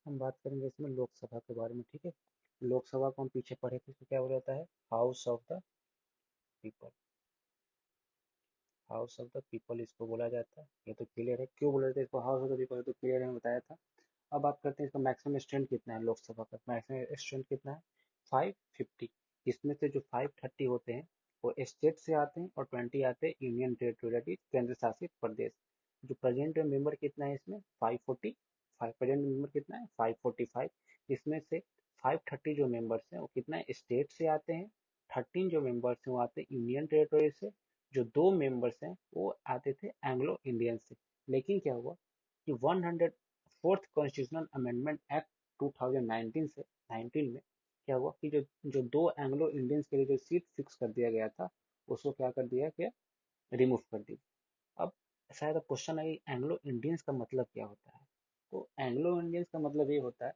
हम बात करेंगे इसमें लोकसभा के बारे में, ठीक है। लोकसभा को हम पीछे पढ़े थे, तो क्या बोला जाता है? House of the people. House of the people इसको बोला जाता है। ये तो क्लियर है, क्यों बोला जाता है इसको हाउस ऑफ द पीपल, तो क्लियर है, बताया था। अब बात करते हैं इसका मैक्सिमम स्ट्रेंथ कितना है। लोकसभा का मैक्सिमम स्ट्रेंथ कितना है? 550। इसमें से जो 530 होते हैं वो स्टेट से आते हैं और 20 आते हैं यूनियन टेरिटरी, दैट इज केंद्र शासित प्रदेश। जो प्रेजेंट मेंबर कितना है इसमें? 545। प्रेजेंट मेंबर कितना है? 545। इसमें से 530 जो मेंबर्स हैं वो कितना है? स्टेट से आते हैं। 13 जो मेंबर्स हैं वो आते हैं यूनियन टेरिटरी से। जो दो मेंबर्स हैं वो आते थे एंग्लो इंडियन से। लेकिन क्या हुआ कि 104th कॉन्स्टिट्यूशनल अमेंडमेंट एक्ट 2019 से 19 में क्या हुआ कि जो जो दो एंग्लो इंडियंस के लिए जो सीट फिक्स कर दिया गया था, उसको क्या कर दिया कि रिमूव कर दी। अब शायद अब क्वेश्चन है एंग्लो इंडियंस का मतलब क्या होता है। तो एंग्लो इंडियंस का मतलब ये होता है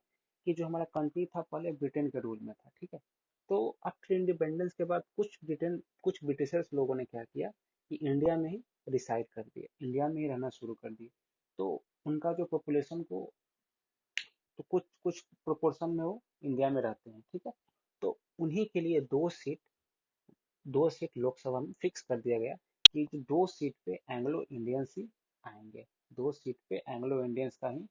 कि जो हमारा कंट्री था पहले ब्रिटेन के रूल में था, ठीक है। तो आफ्टर इंडिपेंडेंस के बाद कुछ ब्रिटिशर्स लोगों ने क्या किया कि इंडिया में ही रिसाइड कर दिया, इंडिया में ही रहना शुरू कर दिया। तो उनका जो पॉपुलेशन को, तो कुछ कुछ प्रोपोर्शन में वो इंडिया में रहते हैं, ठीक है। तो उन्हीं के लिए दो सीट लोकसभा में फिक्स कर दिया गया कि जो दो सीट पे एंग्लो इंडियंस ही आएंगे। दो सीट पे एंग्लो इंडियंस का ही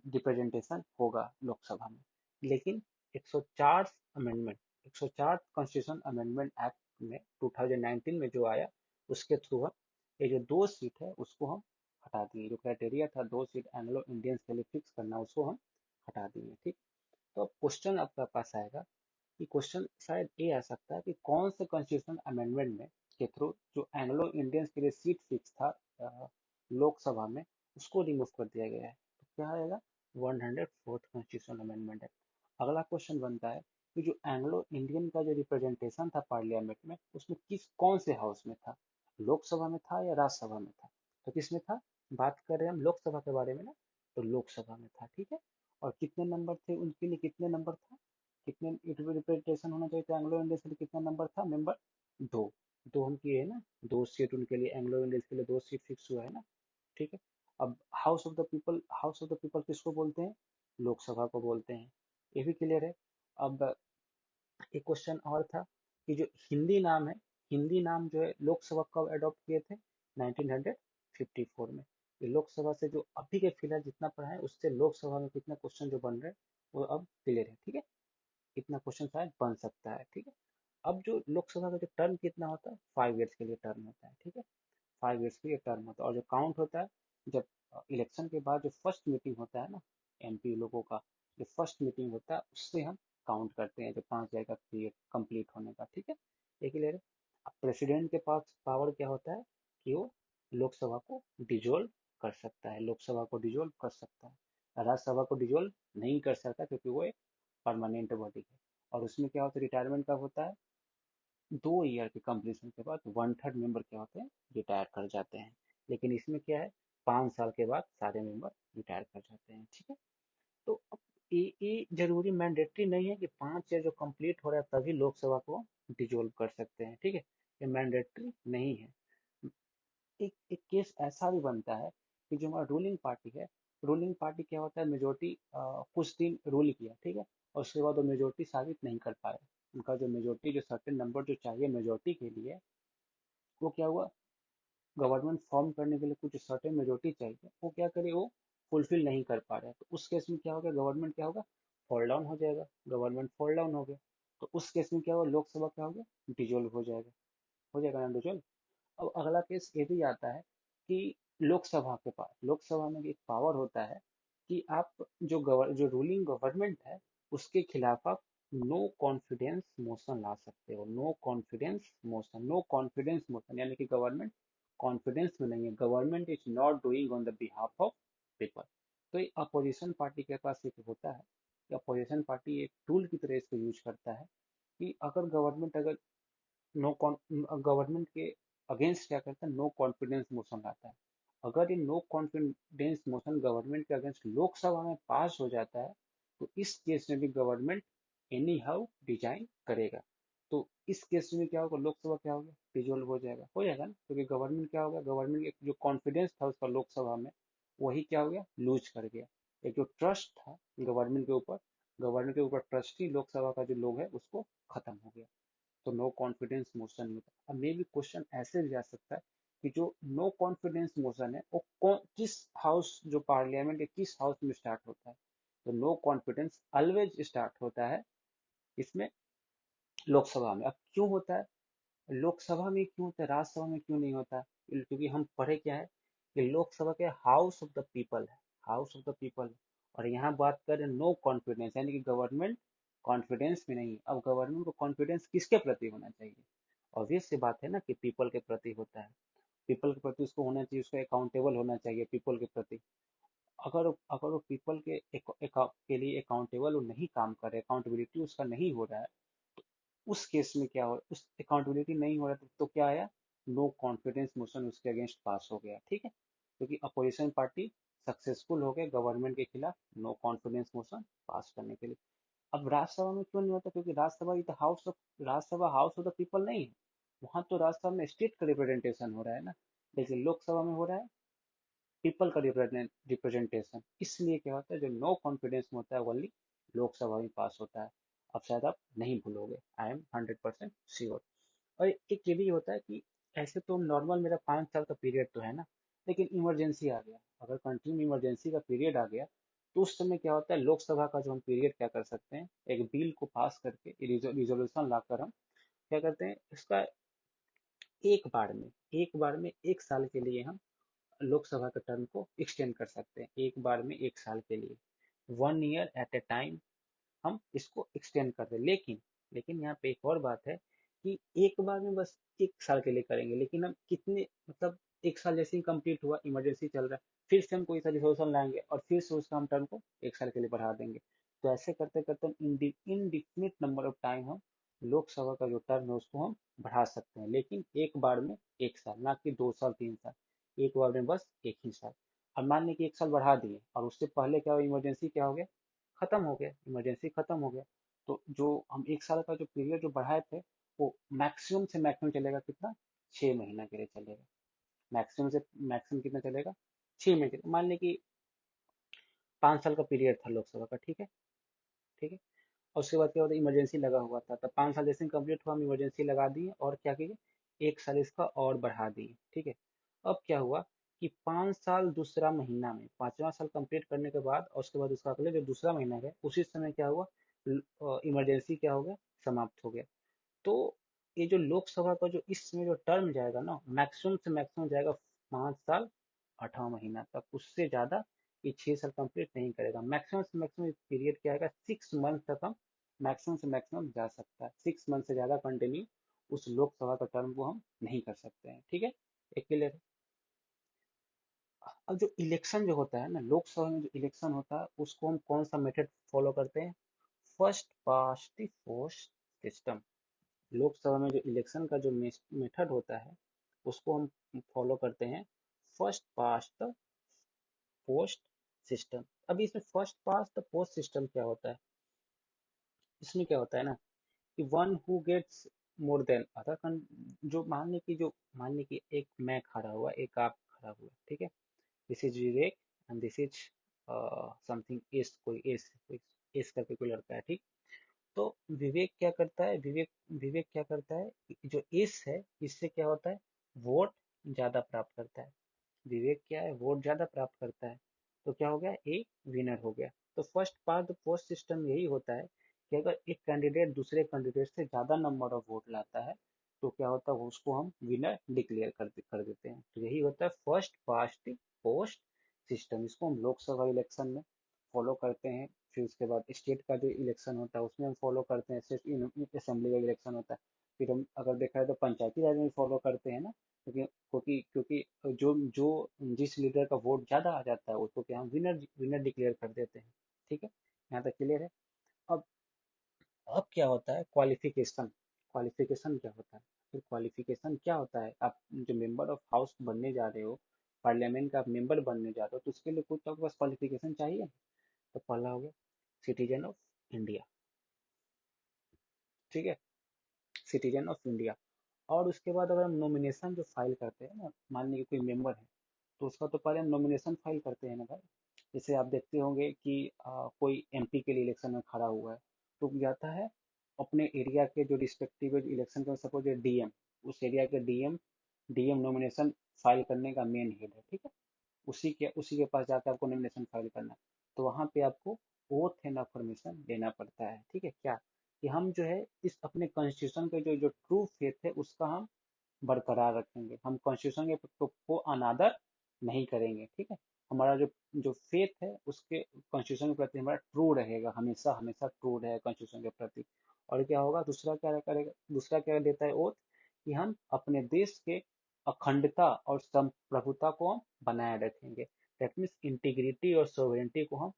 रिप्रेजेंटेशन होगा लोकसभा में। लेकिन 104 अमेंडमेंट 104 कॉन्स्टिट्यूशन अमेंडमेंट एक्ट में 2019 में जो आया, उसके थ्रू हम ये जो दो सीट है उसको हम हटा दिए। जो क्राइटेरिया था दो सीट एंग्लो इंडियंस के लिए फिक्स करना, उसको हम हटा दिए, ठीक। तो अब क्वेश्चन आपका पास आएगा कि क्वेश्चन शायद ये आ सकता है कि कौन से कॉन्स्टिट्यूशन अमेंडमेंट में के थ्रू जो एंग्लो इंडियंस के लिए सीट फिक्स था लोकसभा में, उसको रिमूव कर दिया गया है। तो क्या आएगा? 104th कॉन्स्टिट्यूशन अमेंडमेंट है। अगला क्वेश्चन बनता है कि जो एंग्लो इंडियन का जो रिप्रेजेंटेशन था पार्लियामेंट में, उसमें कौन से हाउस में था? लोकसभा में था या राज्यसभा में था? तो किस में था? बात कर रहे हैं हम लोकसभा के बारे में ना, तो लोकसभा में था, ठीक है। और कितने नंबर थे उनके लिए? कितने नंबर था? कितने रिप्रेजेंटेशन होना चाहिए था एंग्लो इंडियंस के लिए? कितना नंबर था मेंबर? दो। दो हम किए है ना, दो सीट उनके लिए, एंग्लो इंडियंस के लिए दो सीट फिक्स हुआ है ना, ठीक है। अब हाउस ऑफ द पीपल किसको बोलते हैं? लोकसभा को बोलते हैं। ये भी क्लियर है। अब एक क्वेश्चन और था कि जो हिंदी नाम है, हिंदी नाम जो है लोकसभा कब अडॉप्ट किए थे? 1954 में। ये लोकसभा से जो अभी के फिलहाल जितना पढ़ा है उससे लोकसभा में कितना क्वेश्चन जो बन रहे हैं वो अब क्लियर है, ठीक है। इतना क्वेश्चन शायद बन सकता है, ठीक है। अब जो लोकसभा का जो टर्म कितना होता है? 5 ईयर्स के लिए टर्म होता है, ठीक है। 5 ईयर्स के लिए टर्म होता है। और जो काउंट होता है जब इलेक्शन के बाद जो फर्स्ट मीटिंग होता है ना एमपी लोगों का, जो फर्स्ट मीटिंग होता है उससे हम काउंट करते हैं जो 5 ईयर का पीरियड कंप्लीट होने का, ठीक है। एक ही ले रहे। अब प्रेसिडेंट के पास पावर क्या होता है कि वो लोकसभा को डिजोल्व कर सकता है, लोकसभा को डिजोल्व कर सकता है। राज्यसभा को डिजोल्व नहीं कर सकता क्योंकि वो एक परमानेंट बॉडी है। और उसमें क्या होता है? रिटायरमेंट कब होता है? 2 ईयर के कंप्लीशन के बाद 1/3 मेंबर क्या होते हैं? रिटायर कर जाते हैं। लेकिन इसमें क्या है? 5 साल के बाद सारे मेंबर रिटायर कर जाते हैं, ठीक है। तो अब ये जरूरी मैंडेटरी नहीं है कि 5 ईयर जो कंप्लीट हो रहा है तभी लोकसभा को डिजोल्व कर सकते हैं, ठीक है। ये मैंडेटरी नहीं है। एक एक केस ऐसा भी बनता है कि जो हमारा रूलिंग पार्टी है, रूलिंग पार्टी क्या होता है? मेजोरिटी कुछ दिन रूल किया, ठीक है, और उसके बाद वो मेजोरिटी साबित नहीं कर पाए। उनका जो मेजोरिटी, जो सर्टेन नंबर जो चाहिए मेजोरिटी के लिए, वो क्या हुआ? गवर्नमेंट फॉर्म करने के लिए कुछ सर्टेन मेजोरिटी चाहिए, वो क्या करे? वो फुलफिल नहीं कर पा रहे हैं। तो उस केस में क्या होगा? गवर्नमेंट क्या होगा? फॉल डाउन हो जाएगा। गवर्नमेंट फॉल डाउन हो गया तो उस केस में क्या होगा? लोकसभा क्या होगा? डिजोल्व हो जाएगा ना डिजोल्व। अब अगला केस ये भी आता है कि लोकसभा में एक पावर होता है कि आप जो रूलिंग गवर्नमेंट है उसके खिलाफ आप नो कॉन्फिडेंस मोशन ला सकते हो। नो कॉन्फिडेंस मोशन यानी कि गवर्नमेंट कॉन्फिडेंस में नहीं है, government is not doing on the behalf of people. तो ये अपोजिशन पार्टी के पास एक होता है कि अपोजिशन पार्टी एक टूल की तरह इसको यूज करता है कि अगर नो गवर्नमेंट के अगेंस्ट क्या करता है? नो कॉन्फिडेंस मोशन लाता है। अगर ये नो कॉन्फिडेंस मोशन गवर्नमेंट के अगेंस्ट लोकसभा में पास हो जाता है तो इस केस में भी गवर्नमेंट एनी हाउ डिजाइन करेगा। तो इस केस में क्या होगा? लोकसभा क्या होगा? डिजोल्व हो जाएगा ना, क्योंकि गवर्नमेंट क्या होगा? गवर्नमेंट जो कॉन्फिडेंस था उसका लोकसभा में, वही क्या हो गया? लूज कर गया। एक जो ट्रस्ट था गवर्नमेंट के ऊपर ट्रस्टी लोकसभा का जो लोग है उसको खत्म हो गया। तो नो कॉन्फिडेंस मोशन में था। अब मे भी क्वेश्चन ऐसे भी जा सकता है कि जो नो कॉन्फिडेंस मोशन है वो किस हाउस, जो पार्लियामेंट के किस हाउस में स्टार्ट होता है। तो नो कॉन्फिडेंस ऑलवेज स्टार्ट होता है इसमें, लोकसभा में। अब क्यों होता है लोकसभा में, क्यों होता है राज्यसभा में क्यों नहीं होता? क्योंकि हम पढ़े क्या है कि लोकसभा के हाउस ऑफ द पीपल है, हाउस ऑफ द पीपल। और यहाँ बात करें नो कॉन्फिडेंस, यानी कि गवर्नमेंट कॉन्फिडेंस में नहीं। अब गवर्नमेंट को कॉन्फिडेंस किसके प्रति होना चाहिए? ऑब्वियस सी बात है ना कि पीपल के प्रति होता है। पीपल के प्रति उसको होना चाहिए, उसको अकाउंटेबल होना चाहिए पीपल के प्रति। अगर अगर वो पीपल के लिए अकाउंटेबल वो नहीं काम कर रहे, अकाउंटेबिलिटी उसका नहीं हो रहा है, उस केस में क्या हो, उस अकाउंटेबिलिटी नहीं हो रहा तो क्या आया? नो कॉन्फिडेंस मोशन उसके अगेंस्ट पास हो गया, ठीक है। क्योंकि अपोजिशन पार्टी सक्सेसफुल हो गए गवर्नमेंट के खिलाफ नो कॉन्फिडेंस मोशन पास करने के लिए। अब राज्यसभा में क्यों नहीं होता? क्योंकि Rajya Sabha house of the people नहीं है। वहां तो राज्यसभा में स्टेट का रिप्रेजेंटेशन हो रहा है ना, लेकिन लोकसभा में हो रहा है पीपल का रिप्रेजेंटेशन। इसलिए क्या होता है, जो नो कॉन्फिडेंस में होता है वो ओनली लोकसभा में पास होता है। अब शायद आप नहीं भूलोगे, आई एम 100% श्योर। और एक ये भी होता है कि ऐसे तो नॉर्मल मेरा 5 साल का पीरियड तो है ना, लेकिन इमरजेंसी आ गया, अगर कंट्री में इमरजेंसी का पीरियड आ गया, तो उस समय क्या होता है, लोकसभा का जो हम पीरियड क्या कर सकते हैं, एक बिल को पास करके रिजोल्यूशन लाकर हम क्या करते हैं, इसका एक बार में 1 साल के लिए हम लोकसभा के टर्म को एक्सटेंड कर सकते हैं, एक बार में 1 साल के लिए, 1 ईयर एट ए टाइम हम इसको एक्सटेंड कर दें। लेकिन यहाँ पे एक और बात है कि एक बार में बस 1 साल के लिए करेंगे, लेकिन हम कितने, मतलब 1 साल जैसे ही कंप्लीट हुआ, इमरजेंसी चल रहा है, फिर से हम कोई सा रिजोल्यूशन लाएंगे और फिर से उसका हम टर्म को 1 साल के लिए बढ़ा देंगे। तो ऐसे करते करते हम इनडिफिनिट नंबर ऑफ टाइम हम लोकसभा का जो टर्म है उसको हम बढ़ा सकते हैं, लेकिन एक बार में 1 साल, ना कि 2 साल 3 साल, एक बार में बस एक ही साल। अब मान लें कि 1 साल बढ़ा दिए और उससे पहले क्या हुआ, इमरजेंसी क्या हो गया, खत्म हो गया, इमरजेंसी खत्म हो गया। तो जो हम 1 साल का जो पीरियड जो बढ़ाए थे वो मैक्सिमम से मैक्सिमम चलेगा कितना, 6 महीना के लिए चलेगा। मैक्सिमम से मैक्सिमम कितना चलेगा, 6 महीने चलेगा। मान लें कि 5 साल का पीरियड था लोकसभा का, ठीक है, ठीक है। और उसके बाद क्या होता है, इमरजेंसी लगा हुआ था, तब 5 साल जैसे कंप्लीट हुआ हम इमरजेंसी लगा दिए और क्या किए, 1 साल इसका और बढ़ा दिए, ठीक है। अब क्या हुआ कि 5 साल दूसरा महीना में, 5वां साल कंप्लीट करने के बाद और उसके बाद उसका अगले जो दूसरा महीना है उसी समय क्या हुआ, इमरजेंसी क्या हो गया, समाप्त हो गया। तो ये जो लोकसभा का जो इसमें जो टर्म जाएगा ना, मैक्सिमम से मैक्सिमम जाएगा 5 साल 8वां महीना तक, उससे ज्यादा ये 6 साल कंप्लीट नहीं करेगा। मैक्सिमम से मैक्सिमम पीरियड क्या आएगा, 6 मंथ तक हम मैक्सिमम से मैक्सिमम जा सकता है, 6 मंथ से ज्यादा कंटिन्यू उस लोकसभा का टर्म को हम नहीं कर सकते हैं, ठीक है। एक क्लियर है। अब जो इलेक्शन जो होता है ना, लोकसभा में जो इलेक्शन होता है उसको हम कौन सा मेथड फॉलो करते हैं, first past the post system. Lok Sabha में जो इलेक्शन का जो मेथड होता है उसको हम फॉलो करते हैं, first past the post system. अभी इसमें first past the post system क्या होता है, इसमें क्या होता है ना कि one who gets more than other, जो मान ले कि एक मैं खड़ा हुआ, एक आप खड़ा हुआ, ठीक है, this is Vivek and this is something S, कोई एस करके कोई लड़का है, ठीक। तो विवेक क्या करता है, जो इस है इससे क्या होता है, वोट ज्यादा प्राप्त करता है। विवेक क्या है, वोट ज्यादा प्राप्त करता है, तो क्या हो गया, ए विनर हो गया। तो फर्स्ट पार्ट पोस्ट सिस्टम यही होता है कि अगर एक कैंडिडेट दूसरे कैंडिडेट से ज्यादा नंबर ऑफ वोट लाता है तो क्या होता है, उसको हम विनर डिक्लेयर कर देते हैं। तो यही होता है फर्स्ट पास्ट पोस्ट सिस्टम। इसको हम लोकसभा इलेक्शन में फॉलो करते हैं, फिर उसके बाद स्टेट का जो इलेक्शन होता है उसमें हम फॉलो करते हैं, स्टेट असेंबली का इलेक्शन होता है, फिर हम अगर देखा जाए तो पंचायती राज में फॉलो करते हैं ना। क्योंकि जो जो जिस लीडर का वोट ज्यादा आ जाता है उसको क्या हम विनर विनर डिक्लेयर कर देते हैं, ठीक है। यहाँ तक क्लियर है। अब अब क्या होता है, क्वालिफिकेशन। क्वालिफिकेशन क्या होता है, फिर क्वालिफिकेशन क्या होता है, आप जो मेंबर ऑफ हाउस बनने जा रहे हो, पार्लियामेंट का आप मेंबर बनने जा रहे हो, तो उसके लिए कुछ तो आपके पास क्वालिफिकेशन चाहिए। तो पहला हो गया सिटीजन ऑफ इंडिया, ठीक है, सिटीजन ऑफ इंडिया। और उसके बाद अगर हम नॉमिनेशन जो फाइल करते हैं ना, मान लीजिए कोई मेंबर है तो उसका तो पहले हम नॉमिनेशन फाइल करते हैं ना भाई, जैसे आप देखते होंगे कि कोई एमपी के लिए इलेक्शन में खड़ा हुआ है, तो जाता है अपने एरिया के जो रिस्पेक्टिव इलेक्शन का, सपोज डीएम, उस एरिया के डीएम, डीएम नॉमिनेशन फाइल करने का मेन हेड है, ठीक है। उसी के पास जाकर आपको नॉमिनेशन फाइल करना है। तो वहाँ पे आपको ओथ एंड अफर्मेशन लेना पड़ता है, ठीक है। क्या कि हम जो है इस अपने कॉन्स्टिट्यूशन के जो जो ट्रू फेथ है उसका हम बरकरार रखेंगे, हम कॉन्स्टिट्यूशन के को अनादर नहीं करेंगे, ठीक है। हमारा जो जो फेथ है उसके कॉन्स्टिट्यूशन के प्रति हमारा ट्रू रहेगा, हमेशा हमेशा ट्रू रहेगा कॉन्स्टिट्यूशन के प्रति। और क्या होगा, दूसरा क्या करेगा, दूसरा क्या देता है ओथ, कि हम अपने देश के अखंडता और संप्रभुता को हम बनाए रखेंगे। दैट मीन्स इंटीग्रिटी और सोवरेनिटी को हम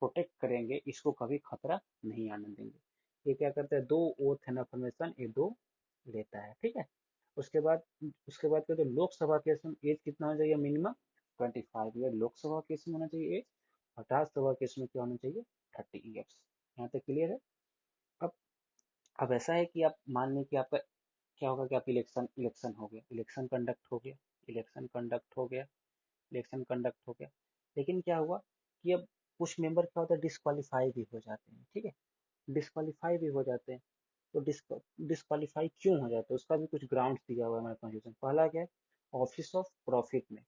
प्रोटेक्ट करेंगे, इसको कभी खतरा नहीं आने देंगे। ये क्या करते हैं, दो ओथ एंड अफर्मेशन, ये दो लेता है, ठीक है। उसके बाद कहते हैं लोकसभा केस में एज कितना होना चाहिए, मिनिमम 25 ईयर लोकसभा केस में होना चाहिए एज, और राज्यसभा केस में क्या होना चाहिए, 30 ईयर्स। यहाँ तक क्लियर है। अब अब ऐसा है कि आप मान लें कि आपका क्या होगा कि आप इलेक्शन इलेक्शन हो गया, इलेक्शन कंडक्ट हो गया, इलेक्शन कंडक्ट हो गया, इलेक्शन कंडक्ट हो गया। लेकिन क्या हुआ कि अब कुछ मेंबर क्या होता है, डिस्qualify भी हो जाते हैं, ठीक है। डिस्qualify भी हो जाते हैं। तो डिस्qualify क्यों हो जाता है, उसका भी कुछ ग्राउंड्स दिया हुआ है हमारे कॉन्स्टिट्यूशन। पहला क्या है, ऑफिस ऑफ प्रॉफिट में,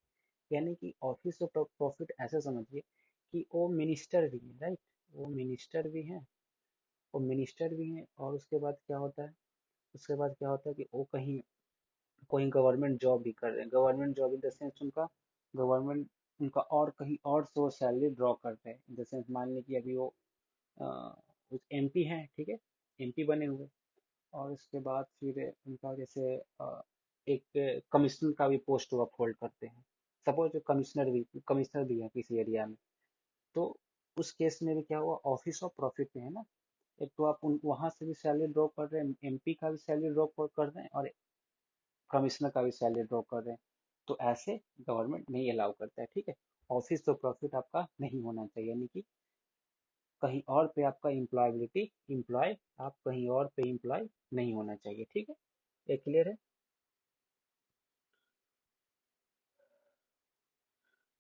यानी कि ऑफिस ऑफ प्रॉफिट ऐसे समझिए कि वो मिनिस्टर भी है, राइट, वो मिनिस्टर भी हैं, वो मिनिस्टर भी हैं। और उसके बाद क्या होता है, उसके बाद क्या होता है कि वो कहीं कोई गवर्नमेंट जॉब भी कर रहे हैं, government job in the sense उनका गवर्नमेंट, उनका और कहीं और से वो सैलरी ड्रॉ कर रहे हैं। इन द सेंस मान लीजिए कि अभी वो एमपी हैं, ठीक है, एमपी बने हुए, और उसके बाद फिर उनका जैसे एक कमिश्नर का भी पोस्ट वो होल्ड करते हैं, सपोज कमिश्नर भी है किसी एरिया में। तो उस केस में भी क्या हुआ, ऑफिस ऑफ प्रॉफिट में है ना, एक तो आप वहां से भी सैलरी ड्रॉ कर रहे हैं, एमपी का भी सैलरी ड्रॉ कर रहे हैं, और कमिश्नर का भी सैलरी ड्रॉ कर रहे हैं। तो ऐसे गवर्नमेंट नहीं अलाउ करता है, ठीक है। ऑफिस ऑफ प्रॉफिट आपका नहीं होना चाहिए, यानी कि कहीं और पे आपका इम्प्लॉयबिलिटी, इम्प्लॉय आप कहीं और पे इम्प्लॉय नहीं होना चाहिए, ठीक है। ये क्लियर है।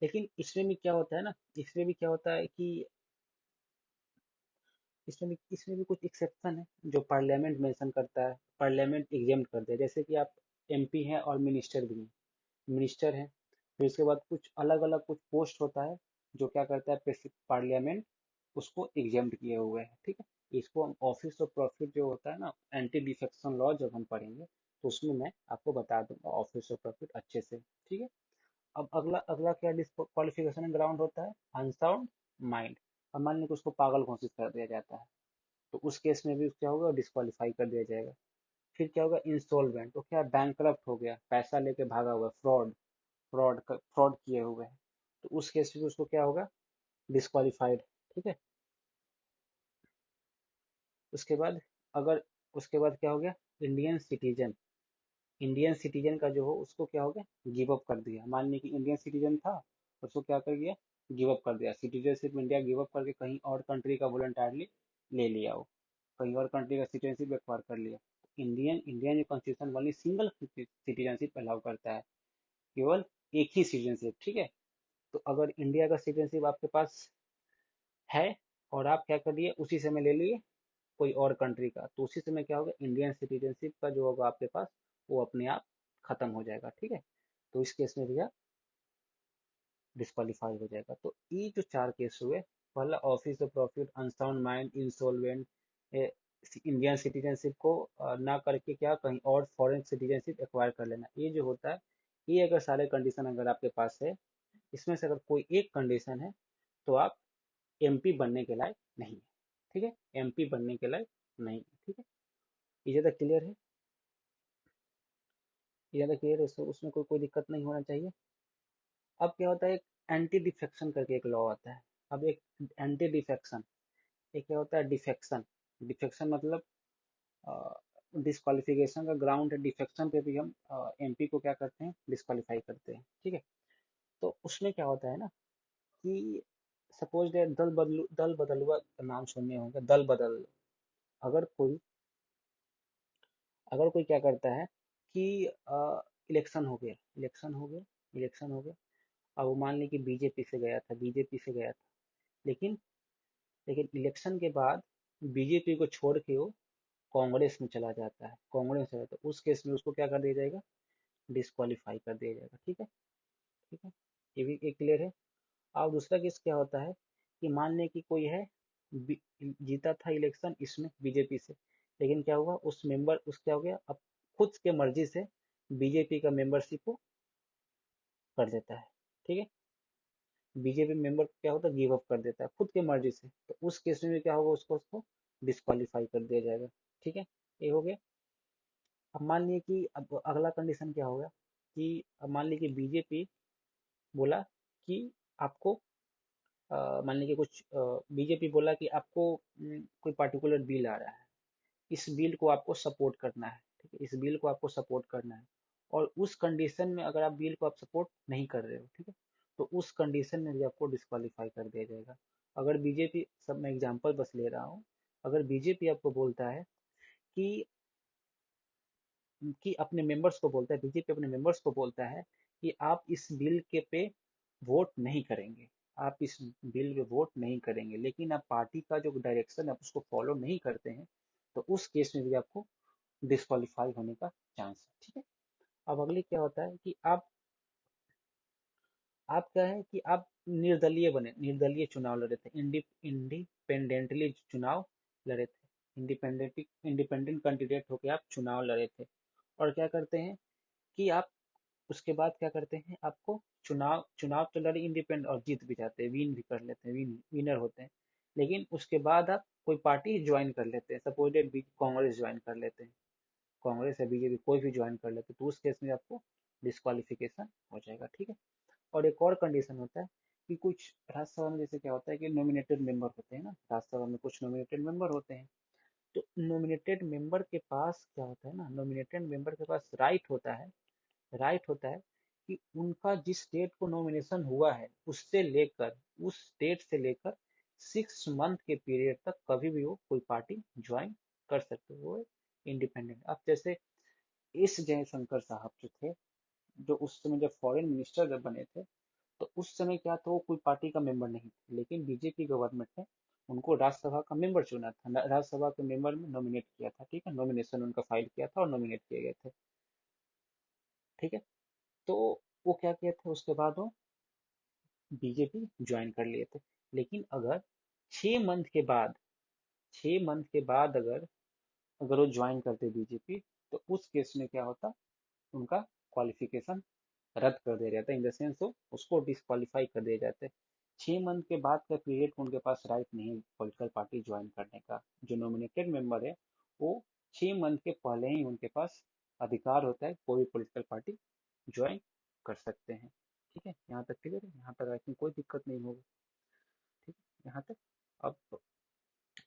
लेकिन इसमें भी क्या होता है ना, इसमें भी क्या होता है कि इसमें भी कुछ एक्सेप्शन है जो पार्लियामेंट मेंशन करता है, पार्लियामेंट एग्जेम्प्ट करता है। जैसे कि आप एमपी हैं और मिनिस्टर भी हैं, मिनिस्टर हैं, फिर उसके बाद कुछ अलग अलग कुछ पोस्ट होता है जो क्या करता है, पार्लियामेंट उसको एग्जेम्प्ट किए हुए है, ठीक है। इसको हम ऑफिस ऑफ प्रॉफिट जो होता है ना, एंटी डिफेक्शन लॉ जब हम पढ़ेंगे तो उसमें मैं आपको बता दूंगा ऑफिस ऑफ प्रॉफिट अच्छे से, ठीक है। अब अगला अगला क्या डिस्क्वालिफिकेशन ग्राउंड होता है, अनसाउंड माइंड। अब मान लीजिए कि उसको पागल घोषित कर दिया जाता है, तो उस केस में भी क्या होगा, डिस्क्वालीफाई कर दिया जाएगा। फिर क्या होगा, इंस्टॉलमेंट, तो क्या बैंकरप्ट हो गया, पैसा लेके भागा हुआ, फ्रॉड किए हुए हैं, तो उस केस में उसको क्या होगा, डिस्क्वालीफाइड, ठीक है। उसके बाद अगर उसके बाद क्या हो गया, इंडियन सिटीजन, इंडियन सिटीजन का जो हो उसको क्या हो गया, गिव अप कर दिया। मान लीजिए कि इंडियन सिटीजन था, उसको क्या कर दिया, गिव अप कर दिया, सिटीजनशिप इंडिया गिव अप करके कहीं और कंट्री का वॉलंटरली ले लिया हो, कहीं और कंट्री का सिटीजनशिप एक्वायर कर लिया। इंडियन इंडियन जो कॉन्स्टिट्यूशन वाली सिंगल सिटीजनशिप अलाउ करता है, केवल एक ही सिटीजनशिप, ठीक है। तो अगर इंडिया का सिटीजनशिप आपके पास है और आप क्या कर लिए, उसी समय ले लिए कोई और कंट्री का, तो उसी समय क्या होगा, इंडियन सिटीजनशिप का जो होगा आपके पास, वो अपने आप खत्म हो जाएगा, ठीक है। तो इस केस में भैया डिस्क्वालीफाई हो जाएगा। तो ये जो चार केस हुए, पहला office of profit, unsound mind, insolvent, Indian citizenship को ना करके क्या कहीं और फॉरेन सिटीजनशिप एक्वायर कर लेना, ये जो होता है, ये अगर सारे कंडीशन अगर आपके पास है, इसमें से अगर कोई एक कंडीशन है, तो आप एमपी बनने के लायक नहीं है, ठीक है, एमपी बनने के लायक नहीं है, ठीक है। ये ज़्यादा क्लियर है, ये ज़्यादा क्लियर है, उसमें कोई कोई दिक्कत नहीं होना चाहिए। अब क्या होता है, एक एंटी डिफेक्शन करके एक लॉ आता है। अब एक एंटी डिफेक्शन, एक क्या होता है, डिफेक्शन, डिफेक्शन मतलब डिस्क्वालिफिकेशन का ग्राउंड है, डिफेक्शन पे भी हम एमपी को क्या करते हैं, डिस्क्वालीफाई करते हैं, ठीक है। तो उसमें क्या होता है ना कि सपोज दैट दल बदलुआ का नाम सुनने होंगे, दल बदल। अगर कोई अगर कोई क्या करता है कि इलेक्शन हो गया, इलेक्शन हो गया, इलेक्शन हो गया, अब वो मान ली कि बीजेपी से गया था, बीजेपी से गया था, लेकिन लेकिन इलेक्शन के बाद बीजेपी को छोड़ के वो कांग्रेस में चला जाता है, कांग्रेस में चला जाता है, उस केस में उसको क्या कर दिया जाएगा, डिस्क्वालीफाई कर दिया जाएगा। ठीक है, ठीक है, ये भी एक क्लियर है। और दूसरा केस क्या होता है कि मान लें कि कोई है, जीता था इलेक्शन इसमें बीजेपी से, लेकिन क्या हुआ, उस मेंबर उस क्या हो गया, अब खुद के मर्जी से बीजेपी का मेंबरशिप को कर देता है। ठीक है, बीजेपी मेंबर क्या होता है, गिव अप कर देता है खुद के मर्जी से, तो उस केस में भी क्या होगा, उसको डिस्क्वालीफाई कर दिया जाएगा। ठीक है, ये हो गया। अब मान लीजिए कि अब अगला कंडीशन क्या होगा कि अब मान लीजिए कि बीजेपी बोला कि आपको मान लीजिए कुछ बीजेपी बोला कि आपको कोई पर्टिकुलर बिल आ रहा है, इस बिल को आपको सपोर्ट करना है। ठीक है, इस बिल को आपको सपोर्ट करना है, और उस कंडीशन में अगर आप बिल को आप सपोर्ट नहीं कर रहे हो, ठीक है, तो उस कंडीशन में भी आपको डिस्क्वालीफाई कर दिया जाएगा। अगर बीजेपी, सब मैं एग्जांपल बस ले रहा हूँ, अगर बीजेपी आपको बोलता है कि अपने मेंबर्स को बोलता है, बीजेपी अपने मेंबर्स को बोलता है कि आप इस बिल के पे वोट नहीं करेंगे, आप इस बिल पे वोट नहीं करेंगे, लेकिन आप पार्टी का जो डायरेक्शन है आप उसको फॉलो नहीं करते हैं, तो उस केस में भी आपको डिस्क्वालीफाई होने का चांस है। ठीक है, अब अगली क्या होता है कि आप क्या है कि आप निर्दलीय बने, निर्दलीय चुनाव लड़े थे, इंडिपेंडेंटली चुनाव लड़े थे, इंडिपेंडेंट कैंडिडेट होके आप चुनाव लड़े थे, और क्या करते हैं कि आप उसके बाद क्या करते हैं, आपको चुनाव चुनाव तो लड़े इंडिपेंडेंट और जीत भी जाते हैं, विन भी कर लेते हैं, विनर होते हैं, लेकिन उसके बाद आप कोई पार्टी ज्वाइन कर लेते हैं, सपोजेड कांग्रेस ज्वाइन कर लेते हैं, कांग्रेस या बीजेपी कोई भी ज्वाइन कर लेते हैं, तो उस केस में आपको डिस्क्वालिफिकेशन हो जाएगा। ठीक है, और एक और कंडीशन होता है कि कुछ राज्यसभा में जैसे क्या होता है कि नॉमिनेटेड मेंबर होते हैं ना, राज्यसभा में कुछ नॉमिनेटेड मेंबर होते हैं, तो नॉमिनेटेड मेंबर के पास क्या होता है ना, नॉमिनेटेड मेंबर के पास राइट होता है कि उनका जिस डेट को नॉमिनेशन हुआ है उससे लेकर, उस डेट से लेकर 6 मंथ के पीरियड तक कभी भी वो कोई पार्टी ज्वाइन कर सकते हो, वो इंडिपेंडेंट। अब जैसे एस जयशंकर साहब जो थे, जो उस समय जब फॉरेन मिनिस्टर जब बने थे, तो उस समय क्या था, वो कोई पार्टी का मेंबर नहीं थे, लेकिन बीजेपी गवर्नमेंट ने उनको राज्यसभा का मेंबर चुना था, राज्यसभा के मेंबर में नॉमिनेट किया था। ठीक है, नॉमिनेशन उनका फाइल किया था और नॉमिनेट किए गए थे। ठीक है, तो वो क्या किए थे, उसके बाद वो बीजेपी ज्वाइन कर लिए थे, लेकिन अगर 6 मंथ के बाद 6 मंथ के बाद अगर अगर वो ज्वाइन करते बीजेपी, तो उस केस में क्या होता, उनका क्वालिफिकेशन रद्द कर दिया जाता है, इन द सेंस वो उसको डिस्क्वालीफाई कर दिए जाते हैं। 6 मंथ के बाद का पीरियड उनके पास राइट नहीं है पॉलिटिकल पार्टी ज्वाइन करने का, जो नॉमिनेटेड मेंबर है वो 6 मंथ के पहले ही उनके पास अधिकार होता है कोई भी पॉलिटिकल पार्टी ज्वाइन कर सकते हैं। ठीक है, यहाँ तक क्लियर है, यहाँ तक आई थिंक कोई दिक्कत नहीं होगी। ठीक है, यहाँ तक। अब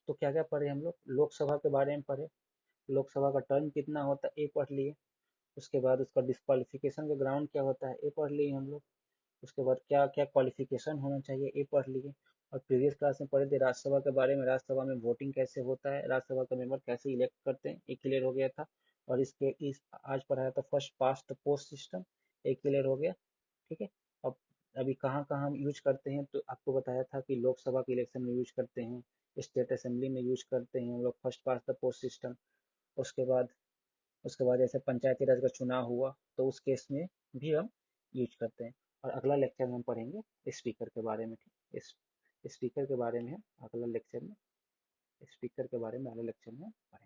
तो क्या क्या पढ़े हम लोग, लोकसभा के बारे में पढ़े, लोकसभा का टर्म कितना होता है ये पढ़ लिए, उसके बाद उसका डिस्क्वालिफिकेशन का ग्राउंड क्या होता है ये पढ़ लिए हम लोग, उसके बाद क्या क्या क्वालिफिकेशन होना चाहिए ये पढ़ लिए, और प्रीवियस क्लास में पढ़े थे राज्यसभा के बारे में, राज्यसभा में वोटिंग कैसे होता है, राज्यसभा का मेंबर कैसे इलेक्ट करते हैं, ये क्लियर हो गया था। और इस आज पढ़ाया था first past the post system, ये क्लियर हो गया। ठीक है, अब अभी कहाँ कहाँ हम यूज करते हैं, तो आपको बताया था कि लोकसभा के इलेक्शन में यूज करते हैं, स्टेट असेंबली में यूज करते हैं हम लोग first past the post system. उसके बाद जैसे पंचायती राज का चुनाव हुआ तो उस केस में भी हम यूज करते हैं। और अगला लेक्चर में हम पढ़ेंगे स्पीकर के बारे में। ठीक, इस स्पीकर के बारे में हम अगला लेक्चर में, स्पीकर के बारे में अगले लेक्चर में पढ़ेंगे।